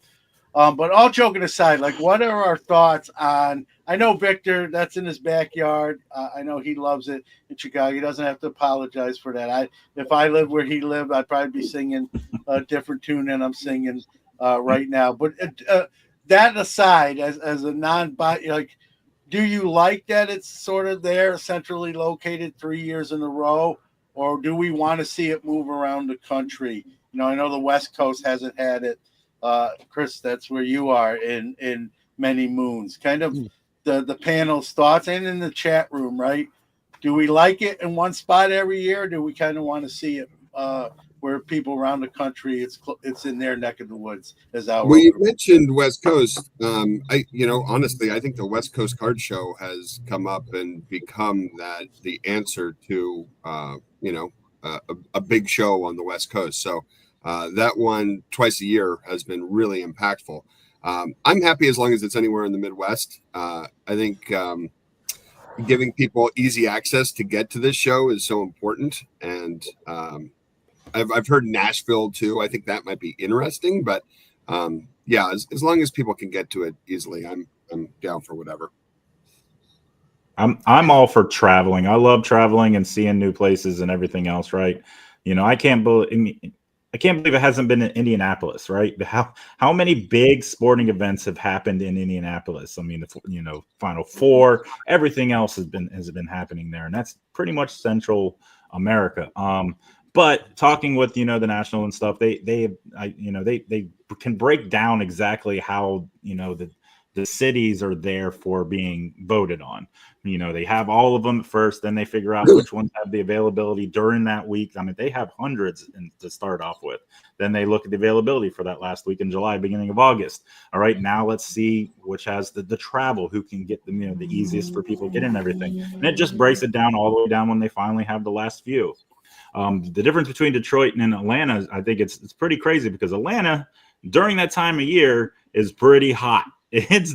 all joking aside, like, what are our thoughts on? I know Victor, that's in his backyard. I know he loves it in Chicago. He doesn't have to apologize for that. If I lived where he lived, I'd probably be singing a different tune than I'm singing right now. But that aside, as a non-body, like, do you like that it's sort of there, centrally located 3 years in a row, or do we want to see it move around the country? I know the West Coast hasn't had it. Chris, that's where you are in many moons. Kind of the panel's thoughts, and in the chat room, right? Do we like it in one spot every year? Or do we kind of want to see it where people around the country, it's in their neck of the woods? Well, you mentioned West Coast. Honestly, I think the West Coast Card Show has come up and become the answer to a big show on the West Coast. So that one twice a year has been really impactful. I'm happy as long as it's anywhere in the Midwest. I think giving people easy access to get to this show is so important. And I've heard Nashville too. I think that might be interesting, but as long as people can get to it easily, I'm down for whatever. I'm all for traveling. I love traveling and seeing new places and everything else, right? I can't believe it hasn't been in Indianapolis, right? How many big sporting events have happened in Indianapolis? I mean, the Final Four, everything else has been happening there, and that's pretty much Central America. But talking with the National and stuff, they can break down exactly how the cities are there for being voted on. They have all of them at first, then they figure out which ones have the availability during that week. I mean, they have hundreds to start off with. Then they look at the availability for that last week in July, beginning of August. All right, now let's see which has the travel, who can get the easiest for people to get in and everything. And it just breaks it down all the way down when they finally have the last few. The difference between Detroit and Atlanta, I think it's pretty crazy, because Atlanta during that time of year is pretty hot. It's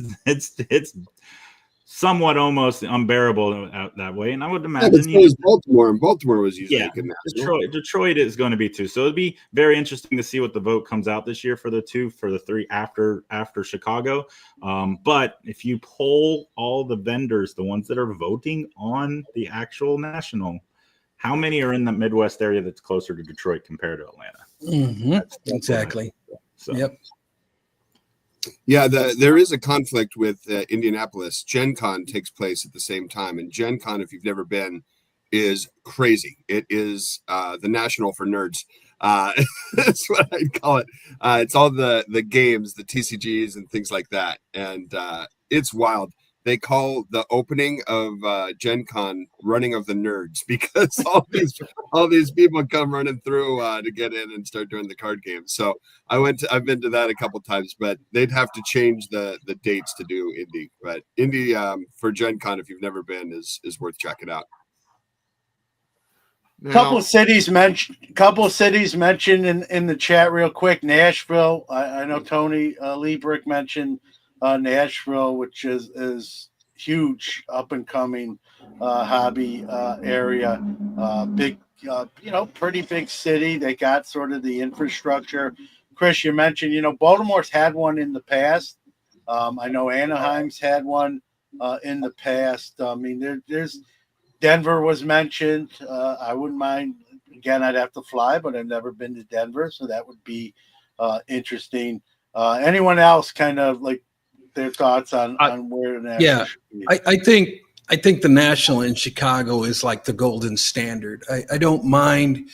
somewhat almost unbearable out that way. And I would Yeah, imagine, but so is Baltimore, and Baltimore was usually yeah, a good national. Detroit is going to be too. So it'd be very interesting to see what the vote comes out this year for the three after Chicago. But if you poll all the vendors, the ones that are voting on the actual national, how many are in the Midwest area that's closer to Detroit compared to Atlanta? That's Exactly. So. Yep. Yeah, there is a conflict with Indianapolis. Gen Con takes place at the same time, and Gen Con, if you've never been, is crazy. It is the national for nerds. That's what I'd call it. It's all the games, the TCGs, and things like that, and it's wild. They call the opening of Gen Con "Running of the Nerds" because all these people come running through to get in and start doing the card games. So I've been to that a couple times, but they'd have to change the dates to do Indy. But Indy for Gen Con, if you've never been, is worth checking out. Couple of cities mentioned in the chat real quick. Nashville. I know Tony Liebrick mentioned Nashville, which is huge, up and coming hobby area. Big, pretty big city. They got sort of the infrastructure. Chris, you mentioned, Baltimore's had one in the past. I know Anaheim's had one in the past. I mean, there's Denver was mentioned. I wouldn't mind. Again, I'd have to fly, but I've never been to Denver, so that would be interesting. Anyone else kind of like their thoughts on where the national should be? I think the national in Chicago is like the golden standard. I don't mind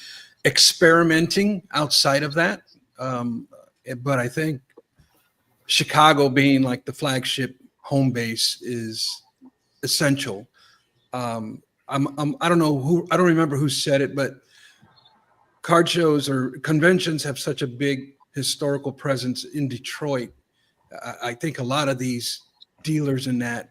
experimenting outside of that, but I think Chicago being like the flagship home base is essential. I don't remember who said it, but card shows or conventions have such a big historical presence in Detroit. I think a lot of these dealers in that,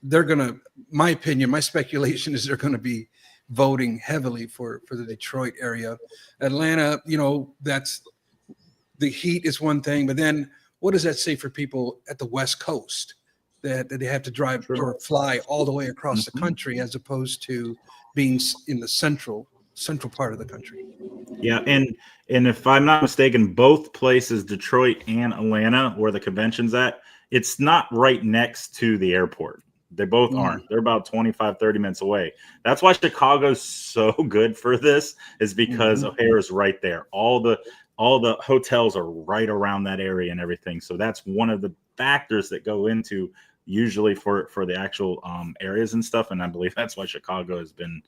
they're going to, my opinion, my speculation is they're going to be voting heavily for the Detroit area. Atlanta, that's the heat is one thing, but then what does that say for people at the West Coast that they have to drive or fly all the way across the country as opposed to being in the central part of the country? Yeah, and if I'm not mistaken, both places, Detroit and Atlanta, where the convention's at, it's not right next to the airport. They both aren't. They're about 25, 30 minutes away. That's why Chicago's so good for this, is because O'Hare is right there. All the hotels are right around that area and everything. So that's one of the factors that go into usually for the actual areas and stuff. And I believe that's why Chicago has been,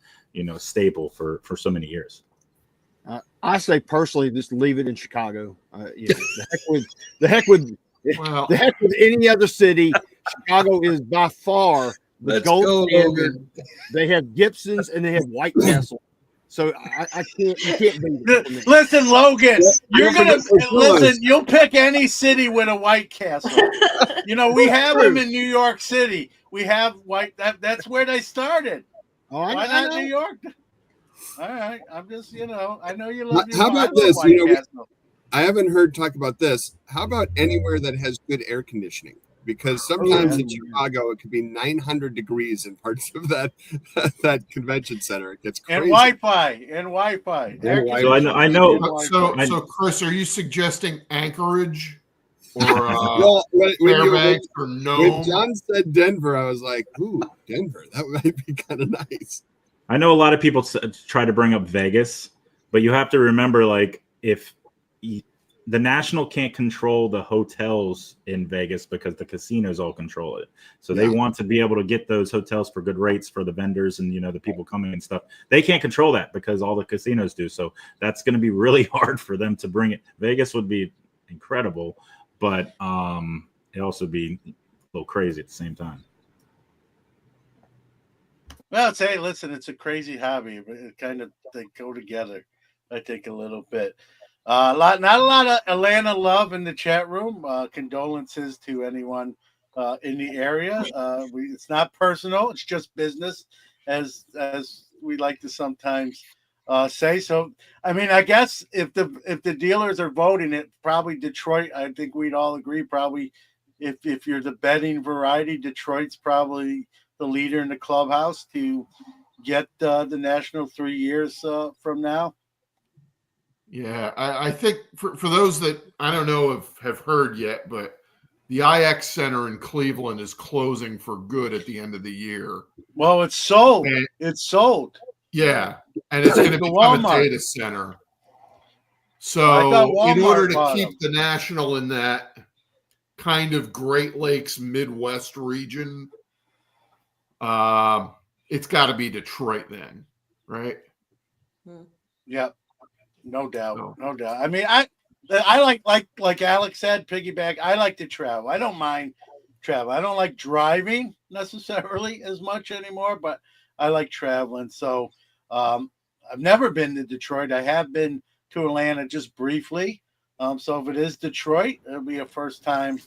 stable for so many years. I say personally, just leave it in Chicago. The heck with any other city. Chicago is by far the gold standard. They have Gibsons and they have White Castle. So I can't. You can't beat it. Listen, Logan, you'll pick any city with a White Castle. We have them in New York City. We have that's where they started. Why not New York? All right, I'm just, I know you love. How about this? I haven't heard talk about this. How about anywhere that has good air conditioning? Because sometimes in Chicago it could be 900 degrees in parts of that convention center. It gets crazy. And Wi-Fi. So I know. So Chris, are you suggesting Anchorage or Fairbanks or Nome? When John said Denver, I was like, "Ooh, Denver. That might be kind of nice." I know a lot of people try to bring up Vegas, but you have to remember, if the National can't control the hotels in Vegas because the casinos all control it. So they want to be able to get those hotels for good rates for the vendors and, the people coming and stuff. They can't control that because all the casinos do. So that's going to be really hard for them to bring it. Vegas would be incredible, but it also be a little crazy at the same time. Well, listen, it's a crazy hobby, but they go together, I think, a little bit. Not a lot of Atlanta love in the chat room. Condolences to anyone in the area. It's not personal; it's just business, as we like to sometimes say. So, I mean, I guess if the dealers are voting it, probably Detroit. I think we'd all agree probably if you're the betting variety, Detroit's probably the leader in the clubhouse to get the national 3 years from now. Yeah, I think for those that I don't know if have heard yet, but the IX Center in Cleveland is closing for good at the end of the year. Well, it's sold. And, it's sold. Yeah, and it's going to become a data center. So in order to keep the National in that kind of Great Lakes Midwest region, it's got to be Detroit then, right? Yep. No doubt. No doubt. I mean, I like Alex said, piggyback. I like to travel. I don't mind travel. I don't like driving necessarily as much anymore, but I like traveling. So I've never been to Detroit. I have been to Atlanta just briefly. So if it is Detroit, it'll be a first time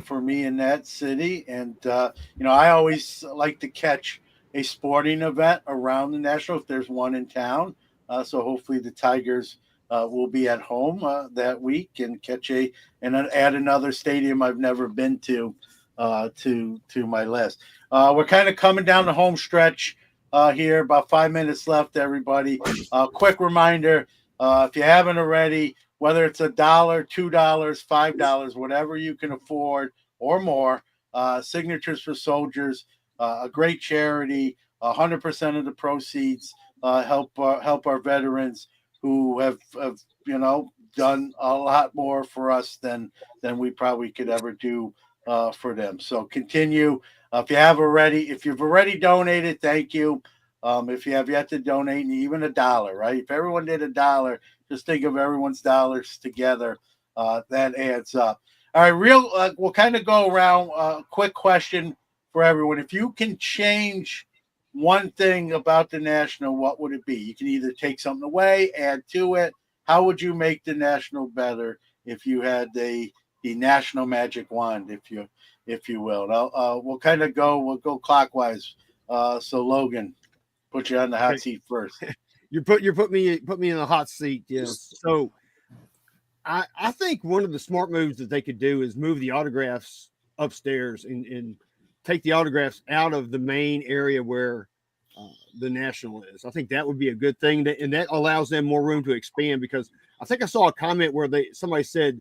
for me in that city. And I always like to catch a sporting event around the National if there's one in town. So hopefully the Tigers will be at home that week and add another stadium I've never been to my list. We're kind of coming down the home stretch here. About 5 minutes left, everybody. Quick reminder: if you haven't already, whether it's $1, $2, $5, whatever you can afford or more, Signatures for Soldiers, a great charity. 100% of the proceeds help our veterans who have done a lot more for us than we probably could ever do for them. So continue. If you've already donated, thank you. If you have yet to donate, even $1, right? If everyone did $1, just think of everyone's dollars together. That adds up. All right, we'll kind of go around. Quick question for everyone: if you can change one thing about the National, what would it be? You can either take something away, add to it. How would you make the National better if you had the National magic wand, if you will? We'll go clockwise. So Logan, put you on the hot seat first. You put me in the hot seat. Yes. So I think one of the smart moves that they could do is move the autographs upstairs and take the autographs out of the main area where the National is. I think that would be a good thing, and that allows them more room to expand, because I think I saw a comment where somebody said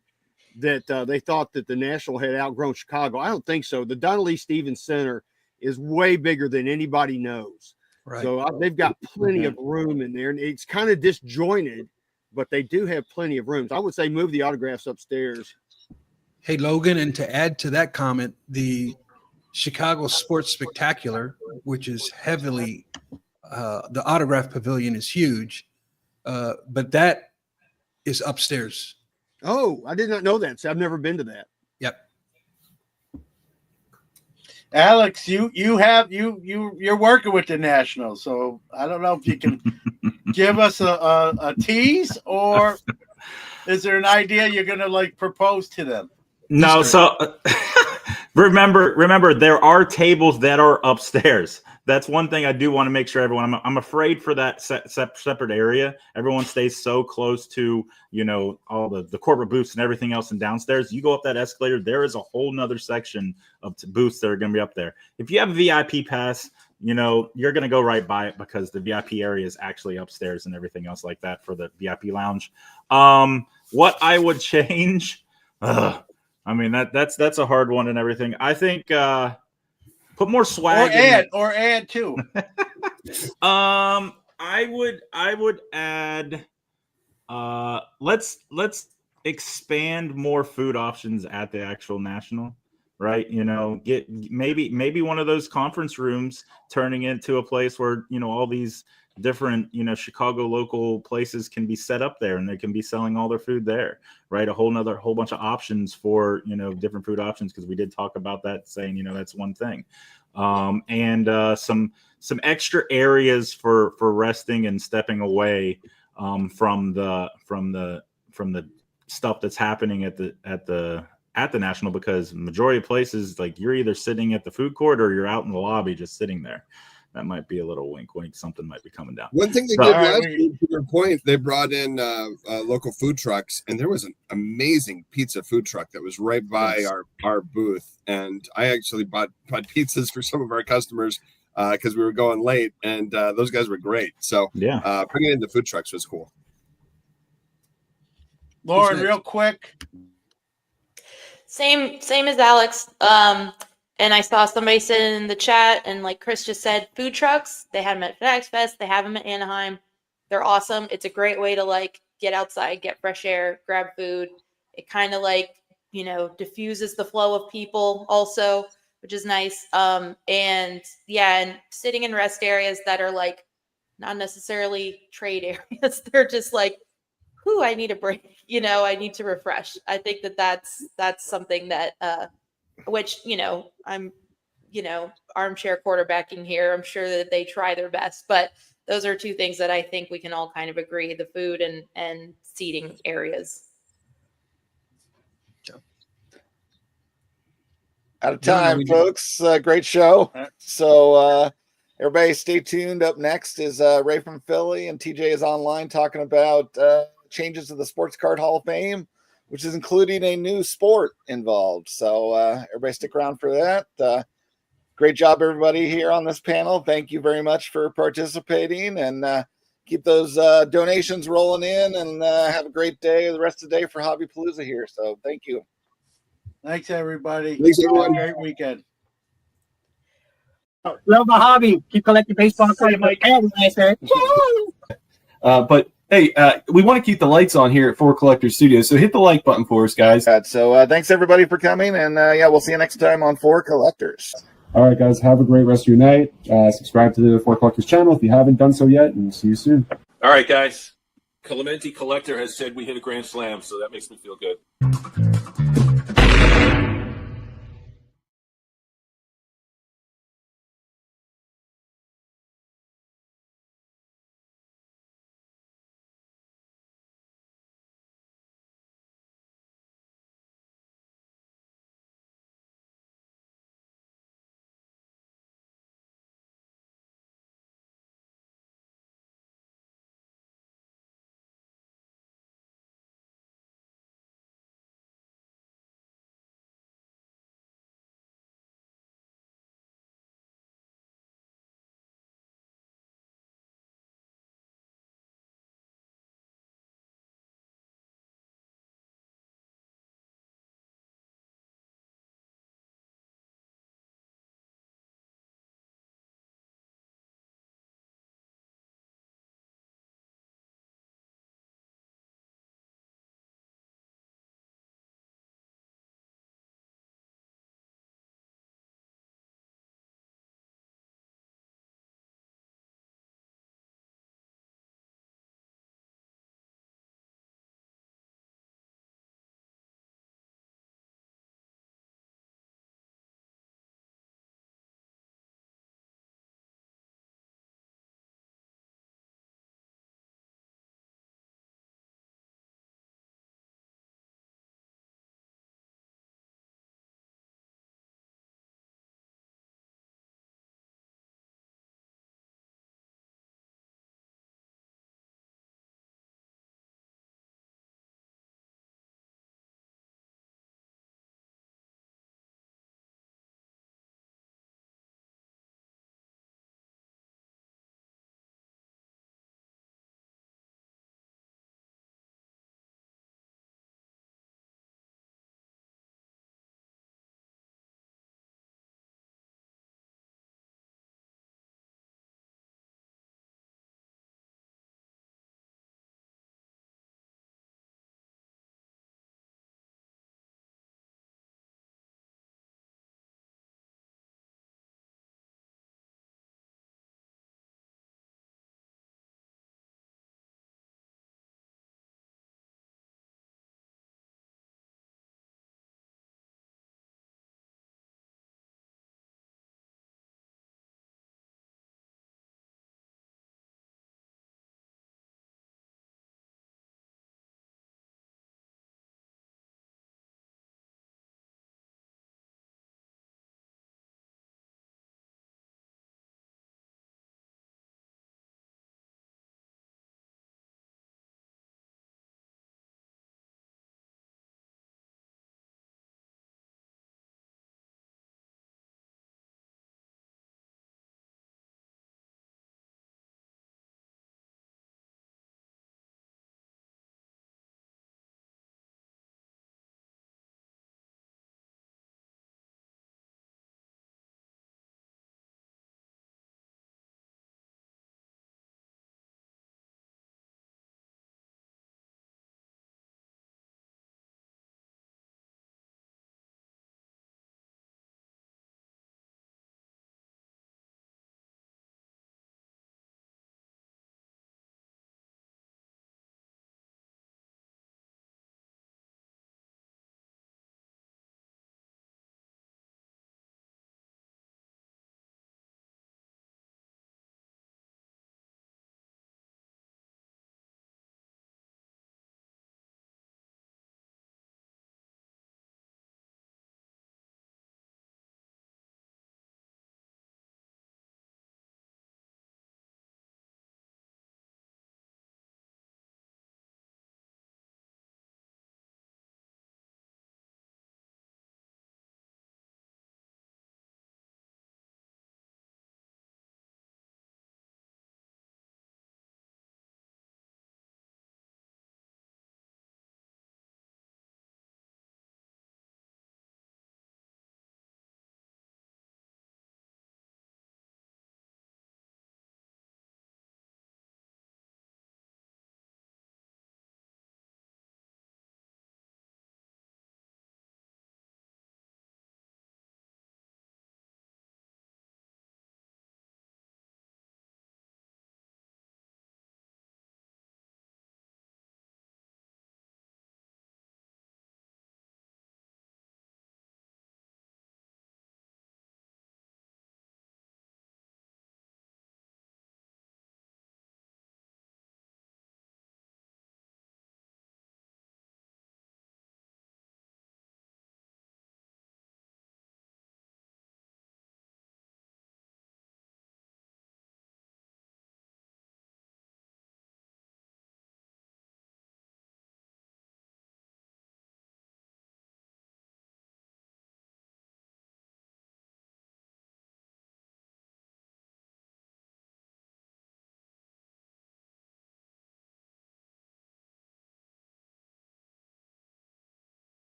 that they thought that the National had outgrown Chicago. I don't think so. The Donnelly Stevens Center is way bigger than anybody knows. Right. So they've got plenty of room in there, and it's kind of disjointed, but they do have plenty of rooms. I would say move the autographs upstairs. Hey, Logan, and to add to that comment, the Chicago Sports Spectacular, which is heavily, the autograph pavilion is huge, but that is upstairs. Oh, I did not know that. So I've never been to that. Yep. Alex, you're working with the National, so I don't know if you can give us a tease, or is there an idea you're going to propose to them? No, so remember, there are tables that are upstairs. That's one thing I do want to make sure everyone. I'm afraid for that separate area. Everyone stays so close to all the corporate booths and everything else, and downstairs. You go up that escalator, there is a whole nother section of booths that are going to be up there. If you have a VIP pass, you're going to go right by it, because the VIP area is actually upstairs and everything else like that for the VIP lounge. What I would change. I mean, that's a hard one and everything. I think put more swag or add too. I would add let's expand more food options at the actual National, right? Get maybe one of those conference rooms turning into a place where all these different Chicago local places can be set up there, and they can be selling all their food there, right? A whole bunch of options for different food options, because we did talk about that, saying that's one thing. And some extra areas for resting and stepping away from the stuff that's happening at the National, because majority of places, you're either sitting at the food court or you're out in the lobby just sitting there. that might be a little wink, wink. Something might be coming down. One thing they So- did All right, last year, to your point, they brought in local food trucks, and there was an amazing pizza food truck that was right by our booth. And I actually bought pizzas for some of our customers because we were going late, and those guys were great. So Yeah. bringing in the food trucks was cool. Lauren, next? real quick. Same as Alex. And I saw somebody say in the chat, and like Chris just said, food trucks. They had them at Fanatics Fest. They have them at Anaheim. They're awesome. It's a great way to like get outside, get fresh air, grab food. It kind of like, you know, diffuses the flow of people also, which is nice. And yeah, and sitting in rest areas that are like not necessarily trade areas. They're just like, whew, I need a break. You know, I need to refresh. I think that's something that which, you know, I'm, you know, armchair quarterbacking here. I'm sure that they try their best, but those are two things that I think we can all kind of agree: the food and seating areas. Out of time, folks. Great show. So everybody stay tuned. Up next is Ray from Philly, and TJ is online talking about changes to the Sports Card Hall of Fame, which is including a new sport involved. So everybody stick around for that. Great job, everybody here on this panel. Thank you very much for participating, and keep those donations rolling in, and have a great day, the rest of the day for Hobby Palooza here. So thank you. Thanks, everybody. Thanks, everyone. Have a great weekend. Love my hobby. Keep collecting baseball cards. But hey, we want to keep the lights on here at Four Collectors Studios, so hit the like button for us, guys. So thanks everybody for coming, and yeah, we'll see you next time on Four Collectors. All right, guys, have a great rest of your night. Subscribe to the Four Collectors channel if you haven't done so yet, and see you soon. All right, guys. Clemente Collector has said we hit a grand slam, so that makes me feel good.